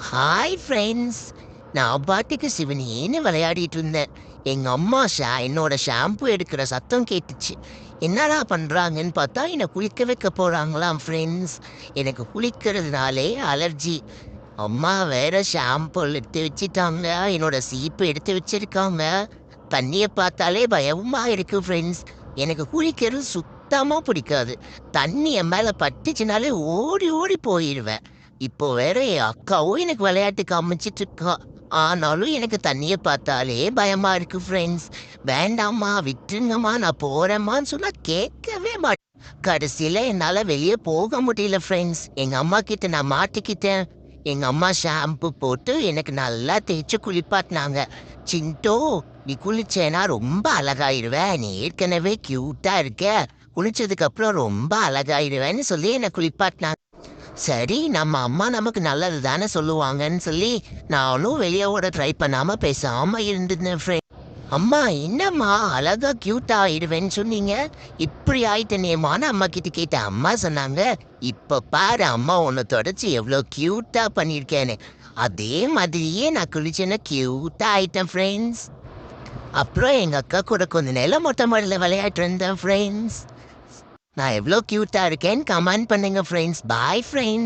Hi friends. நான் பாட்டுக்கு சிவனேன்னு விளையாடிட்டு இருந்தேன். எங்கள் அம்மா என்னோட ஷாம்பு எடுக்கிற சத்தம் கேட்டுச்சு. என்னடா பண்ணுறாங்கன்னு பார்த்தா என்னை குளிக்க வைக்க போகிறாங்களாம் ஃப்ரெண்ட்ஸ். எனக்கு குளிக்கிறதுனாலே அலர்ஜி. அம்மா வேற ஷாம்பு எடுத்து வச்சுட்டாங்க, என்னோட சீப்பு எடுத்து வச்சிருக்காங்க. தண்ணியை பார்த்தாலே பயமா இருக்கு ஃப்ரெண்ட்ஸ். எனக்கு குளிக்கிறது சுத்தமாக பிடிக்காது. தண்ணி என் மேலே பட்டுச்சுனாலே ஓடி ஓடி போயிடுவேன். இப்போ வேற என் அக்காவும் எனக்கு விளையாட்டு காமிச்சிட்டு இருக்கா. ஆனாலும் எனக்கு தண்ணியை பார்த்தாலே பயமா இருக்கு ஃப்ரெண்ட்ஸ். வேண்டாம்மா விட்டுருங்கம்மா, நான் போறேம்மான்னு சொன்னா கேட்கவே மாட்டேன். கடைசியில என்னால வெளியே போக முடியல ஃப்ரெண்ட்ஸ். எங்க அம்மா கிட்ட நான் மாட்டிக்கிட்டேன். எங்க அம்மா ஷாம்பு போட்டு எனக்கு நல்லா தேய்ச்சி குளிப்பாட்டினாங்க. சிண்டோ, நீ குளிச்சேனா ரொம்ப அழகாயிருவ, நீ ஏற்கனவே கியூட்டா இருக்க, குளிச்சதுக்கு அப்புறம் ரொம்ப அழகாயிருவேன்னு சொல்லி என்னை குளிப்பாட்டினாங்க. சரி, நம்ம அம்மா நமக்கு நல்லது தானே சொல்லுவாங்கன்னு சொல்லி நானும் வெளியே ஓட ட்ரை பண்ணாம பேசாம இருந்துருந்தேன் ஃப்ரெண்ட். அம்மா என்னம்மா அழகா கியூட்டா ஆயிடுவேன்னு சொன்னீங்க, இப்படி ஆயிட்டனேமான்னு அம்மா கிட்ட கேட்டேன். அம்மா சொன்னாங்க, இப்ப பாரு அம்மா உன்னை தொடச்சி எவ்வளோ கியூட்டா பண்ணியிருக்கேன்னு. அதே மாதிரியே நான் குளிச்சேன்னா கியூட்டா ஆயிட்டேன் ஃப்ரெண்ட்ஸ். அப்புறம் எங்க அக்கா கூட கொஞ்ச நேரம் மொட்டை மாடியில் விளையாட்டு இருந்தேன் ஃப்ரெண்ட்ஸ். நான் எவ்வளோ கியூட்டா இருக்கேன்னு கமெண்ட் பண்ணுங்க ஃப்ரெண்ட்ஸ். Bye friends.